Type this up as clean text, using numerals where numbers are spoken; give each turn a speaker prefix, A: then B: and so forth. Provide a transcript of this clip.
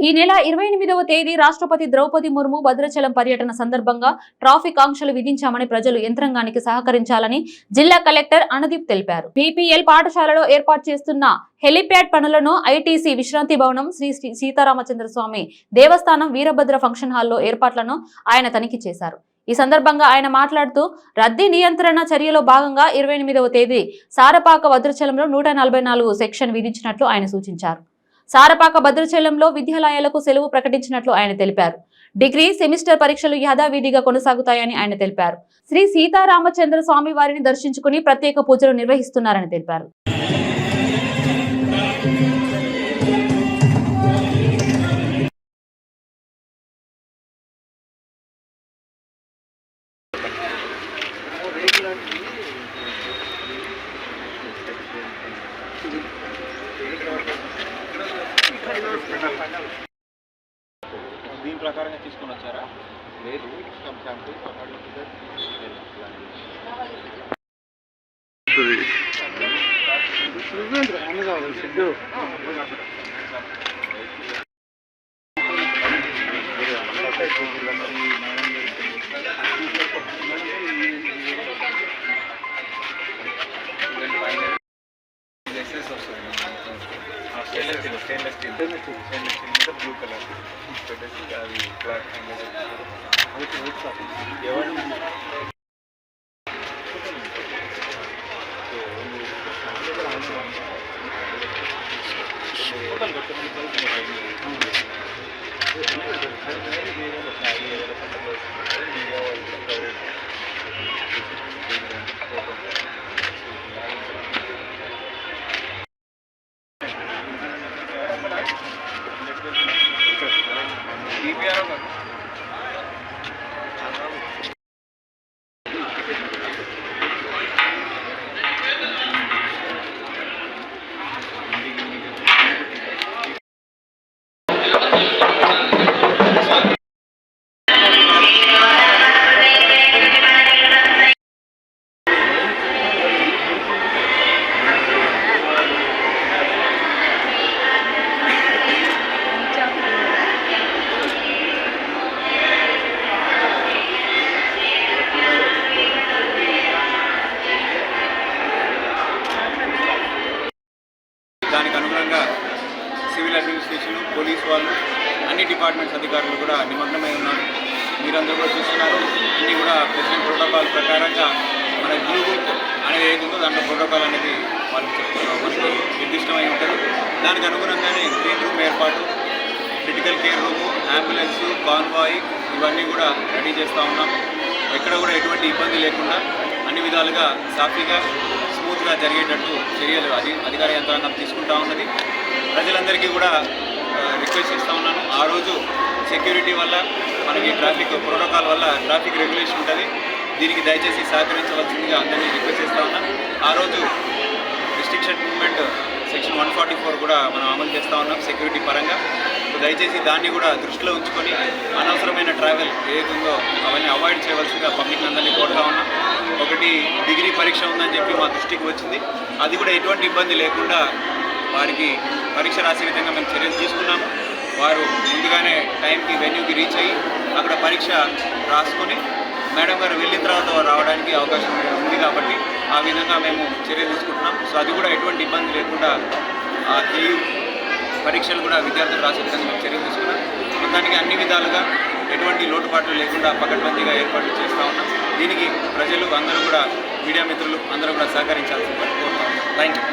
A: ఈ నెల 28వ తేదీ రాష్ట్రపతి ద్రౌపది ముర్ము భద్రాచలం పర్యటన సందర్భంగా ట్రాఫిక్ ఆంక్షలు విధించామని ప్రజలు యంత్రాంగానికి సహకరించాలని జిల్లా కలెక్టర్ అనుదీప్ తెలిపారు. బీపీఎల్ పాఠశాలలో ఏర్పాటు చేస్తున్న హెలిప్యాడ్ పనులను ఐటీసీ విశ్రాంతి భవనం శ్రీ సీతారామచంద్ర స్వామి దేవస్థానం వీరభద్ర ఫంక్షన్ హాల్లో ఏర్పాట్లను ఆయన తనిఖీ చేశారు. ఈ సందర్భంగా ఆయన మాట్లాడుతూ రద్దీ నియంత్రణ చర్యలో భాగంగా 28వ తేదీ సారపాక భద్రాచలంలో 144 సెక్షన్ విధించినట్లు ఆయన సూచించారు. సారపాక భద్రాచలంలో విద్యాలయాలకు సెలవు ప్రకటించినట్లు ఆయన తెలిపారు. డిగ్రీ సెమిస్టర్ పరీక్షలు యథావిధిగా కొనసాగుతాయని ఆయన తెలిపారు. శ్రీ సీతారామచంద్ర స్వామి వారిని దర్శించుకుని ప్రత్యేక పూజలు నిర్వహిస్తున్నారని తెలిపారు.
B: దీని ప్రకారంగా తీసుకొని వచ్చారా?
C: లేదు,
B: స్టెయిన్లెస్ స్టీల్ బ్లూ కలర్ అది బ్లాక్ దానికి అనుగుణంగా సివిల్ అడ్మినిస్ట్రేషన్, పోలీస్ వాళ్ళు, అన్ని డిపార్ట్మెంట్స్ అధికారులు కూడా నిమగ్నమై ఉన్నారు. మీరందరూ కూడా చూస్తున్నారు. అన్నీ కూడా ప్రెసిడెంట్ ప్రోటోకాల్ ప్రకారంగా మన గ్రూప్ అనేది ఏది ఉందో దాంట్లో ప్రోటోకాల్ అనేది మనకి నిర్దిష్టమై ఉంటుంది. దానికి అనుగుణంగానే గ్రీన్ రూమ్ ఏర్పాటు, critical care room, ambulance, convoy ఇవన్నీ కూడా రెడీ చేస్తూ ఉన్నాం. ఎక్కడ కూడా ఎటువంటి ఇబ్బంది లేకుండా అన్ని విధాలుగా సాఫీగా స్మూత్గా జరిగేటట్టు చర్యలు అధికార యంత్రాంగం తీసుకుంటూ ఉన్నది. ప్రజలందరికీ కూడా రిక్వెస్ట్ చేస్తూ ఉన్నాను. ఆ రోజు సెక్యూరిటీ వల్ల మనకి ట్రాఫిక్ ప్రోటోకాల్ వల్ల ట్రాఫిక్ రెగ్యులేషన్ ఉంటుంది. దీనికి దయచేసి సహకరించవలసిందిగా అందరినీ రిక్వెస్ట్ చేస్తూ ఉన్నాను. ఆ రోజు రిస్ట్రిక్షన్ మూవ్మెంట్ సెక్షన్ 144 కూడా మనం అమలు చేస్తూ ఉన్నాం సెక్యూరిటీ పరంగా. దయచేసి దాన్ని కూడా దృష్టిలో ఉంచుకొని అనవసరమైన ట్రావెల్ ఏదైతుందో అవన్నీ అవాయిడ్ చేయవలసిందిగా పబ్లిక్ అందరినీ కోరుతా ఉన్నాం. ఒకటి డిగ్రీ పరీక్ష ఉందని చెప్పి మా దృష్టికి వచ్చింది. అది కూడా ఎటువంటి ఇబ్బంది లేకుండా వారికి పరీక్ష రాసే విధంగా మేము చర్యలు తీసుకున్నాము. వారు ముందుగానే టైంకి వెన్యూకి రీచ్ అయ్యి అక్కడ పరీక్ష రాసుకొని మేడం గారు వెళ్ళిన తర్వాత రావడానికి అవకాశం ఉంది కాబట్టి ఆ విధంగా మేము చర్యలు తీసుకుంటున్నాం. సో అది కూడా ఎటువంటి ఇబ్బంది లేకుండా ఆ కేయూ పరీక్షలు కూడా విద్యార్థులు రాసే విధంగా మేము చర్యలు తీసుకున్నాం. మొత్తానికి అన్ని విధాలుగా ఎటువంటి లోటుపాట్లు లేకుండా పకడ్బందీగా ఏర్పాట్లు చేస్తూ ఉన్నాం. దీనికి ప్రజలు అందరూ కూడా, మీడియా మిత్రులు అందరూ కూడా సహకరించాల్సిందిగా కోరుతా ఉన్నాం. Thank you.